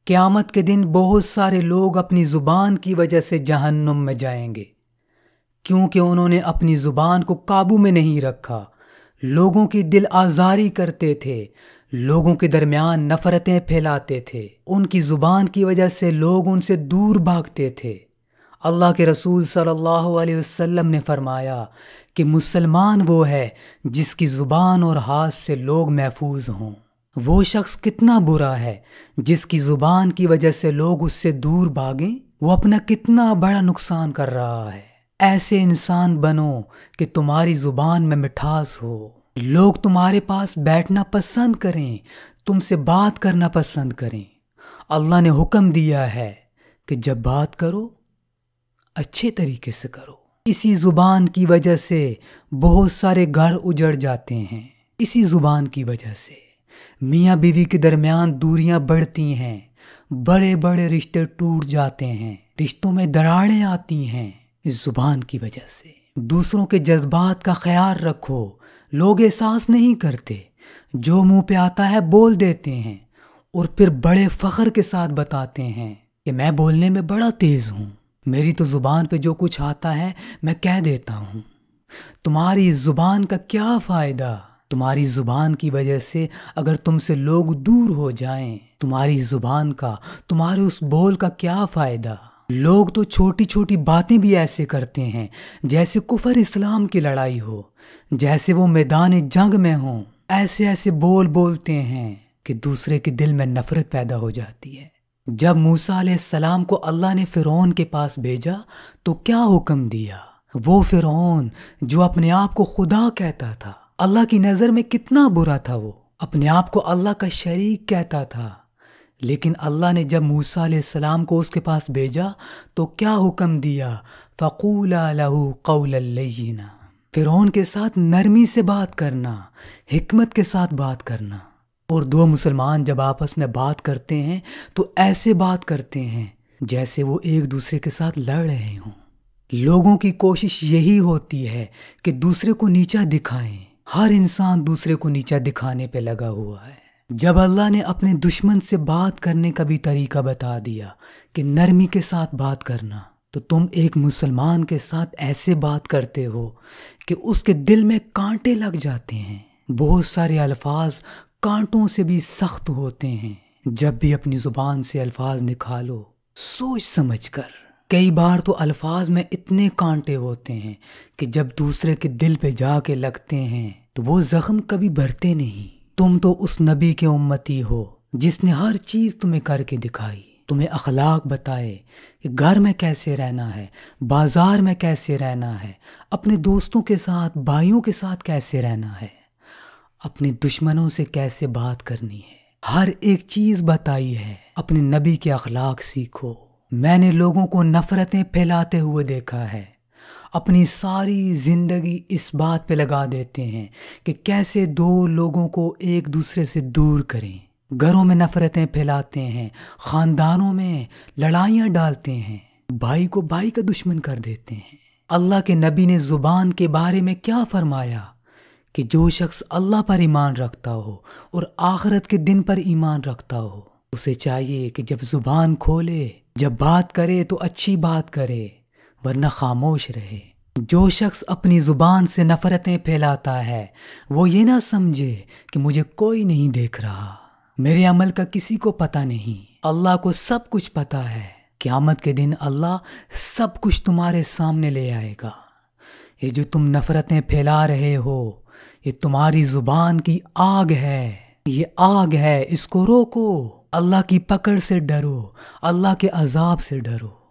قیامت کے دن بہت سارے لوگ اپنی زبان کی وجہ سے جہنم میں جائیں گے، کیونکہ انہوں نے اپنی زبان کو قابو میں نہیں رکھا، لوگوں کی دل آزاری کرتے تھے، لوگوں کے درمیان نفرتیں پھیلاتے تھے، ان کی زبان کی وجہ سے لوگ ان سے دور بھاگتے تھے۔ اللہ کے رسول صلی اللہ علیہ وسلم نے فرمایا کہ مسلمان وہ ہے جس کی زبان اور ہاتھ سے لوگ محفوظ ہوں۔ وہ شخص کتنا برا ہے جس کی زبان کی وجہ سے لوگ اس سے دور بھاگیں، وہ اپنا کتنا بڑا نقصان کر رہا ہے۔ ایسے انسان بنو کہ تمہاری زبان میں مٹھاس ہو، لوگ تمہارے پاس بیٹھنا پسند کریں، تم سے بات کرنا پسند کریں۔ اللہ نے حکم دیا ہے کہ جب بات کرو اچھے طریقے سے کرو۔ اسی زبان کی وجہ سے بہت سارے گھر اجڑ جاتے ہیں، اسی زبان کی وجہ سے میاں بیوی کے درمیان دوریاں بڑھتی ہیں، بڑے بڑے رشتے ٹوٹ جاتے ہیں، رشتوں میں دراڑیں آتی ہیں اس زبان کی وجہ سے۔ دوسروں کے جذبات کا خیال رکھو، لوگ احساس نہیں کرتے، جو منہ پہ آتا ہے بول دیتے ہیں اور پھر بڑے فخر کے ساتھ بتاتے ہیں کہ میں بولنے میں بڑا تیز ہوں، میری تو زبان پہ جو کچھ آتا ہے میں کہہ دیتا ہوں۔ تمہاری اس زبان کا کیا فائدہ؟ تمہاری زبان کی وجہ سے اگر تم سے لوگ دور ہو جائیں، تمہاری زبان کا، تمہارے اس بول کا کیا فائدہ؟ لوگ تو چھوٹی چھوٹی باتیں بھی ایسے کرتے ہیں جیسے کفر اسلام کی لڑائی ہو، جیسے وہ میدان جنگ میں ہوں، ایسے ایسے بول بولتے ہیں کہ دوسرے کے دل میں نفرت پیدا ہو جاتی ہے۔ جب موسیٰ علیہ السلام کو اللہ نے فرعون کے پاس بھیجا تو کیا حکم دیا؟ وہ فرعون جو اپنے آپ کو خدا کہتا تھا، اللہ کی نظر میں کتنا برا تھا، وہ اپنے آپ کو اللہ کا شریک کہتا تھا، لیکن اللہ نے جب موسیٰ علیہ السلام کو اس کے پاس بھیجا تو کیا حکم دیا؟ فَقُولَا لَهُ قَوْلًا لَيِّنًا۔ فرعون کے ساتھ نرمی سے بات کرنا، حکمت کے ساتھ بات کرنا۔ اور دو مسلمان جب آپس میں بات کرتے ہیں تو ایسے بات کرتے ہیں جیسے وہ ایک دوسرے کے ساتھ لڑ رہے ہوں۔ لوگوں کی کوشش یہی ہوتی ہے کہ دوسرے کو نیچا دکھائیں، ہر انسان دوسرے کو نیچا دکھانے پہ لگا ہوا ہے۔ جب اللہ نے اپنے دشمن سے بات کرنے کا بھی طریقہ بتا دیا کہ نرمی کے ساتھ بات کرنا، تو تم ایک مسلمان کے ساتھ ایسے بات کرتے ہو کہ اس کے دل میں کانٹے لگ جاتے ہیں۔ بہت سارے الفاظ کانٹوں سے بھی سخت ہوتے ہیں۔ جب بھی اپنی زبان سے الفاظ نکالو سوچ سمجھ کر۔ کئی بار تو الفاظ میں اتنے کانٹے ہوتے ہیں کہ جب دوسرے کے دل پہ جا کے لگتے ہیں تو وہ زخم کبھی بھرتے نہیں۔ تم تو اس نبی کے امتی ہو جس نے ہر چیز تمہیں کر کے دکھائی، تمہیں اخلاق بتائے کہ گھر میں کیسے رہنا ہے، بازار میں کیسے رہنا ہے، اپنے دوستوں کے ساتھ، بھائیوں کے ساتھ کیسے رہنا ہے، اپنے دشمنوں سے کیسے بات کرنی ہے، ہر ایک چیز بتائی ہے۔ اپنے نبی کے اخلاق سیکھو۔ میں نے لوگوں کو نفرتیں پھیلاتے ہوئے دیکھا ہے، اپنی ساری زندگی اس بات پہ لگا دیتے ہیں کہ کیسے دو لوگوں کو ایک دوسرے سے دور کریں، گھروں میں نفرتیں پھیلاتے ہیں، خاندانوں میں لڑائیاں ڈالتے ہیں، بھائی کو بھائی کا دشمن کر دیتے ہیں۔ اللہ کے نبی نے زبان کے بارے میں کیا فرمایا کہ جو شخص اللہ پر ایمان رکھتا ہو اور آخرت کے دن پر ایمان رکھتا ہو، اسے چاہیے کہ جب زبان کھولے، جب بات کرے تو اچھی بات کرے، ورنہ خاموش رہے۔ جو شخص اپنی زبان سے نفرتیں پھیلاتا ہے وہ یہ نہ سمجھے کہ مجھے کوئی نہیں دیکھ رہا، میرے عمل کا کسی کو پتہ نہیں، اللہ کو سب کچھ پتہ ہے۔ قیامت کے دن اللہ سب کچھ تمہارے سامنے لے آئے گا۔ یہ جو تم نفرتیں پھیلا رہے ہو یہ تمہاری زبان کی آگ ہے، یہ آگ ہے، اس کو روکو۔ اللہ کی پکڑ سے ڈرو، اللہ کے عذاب سے ڈرو۔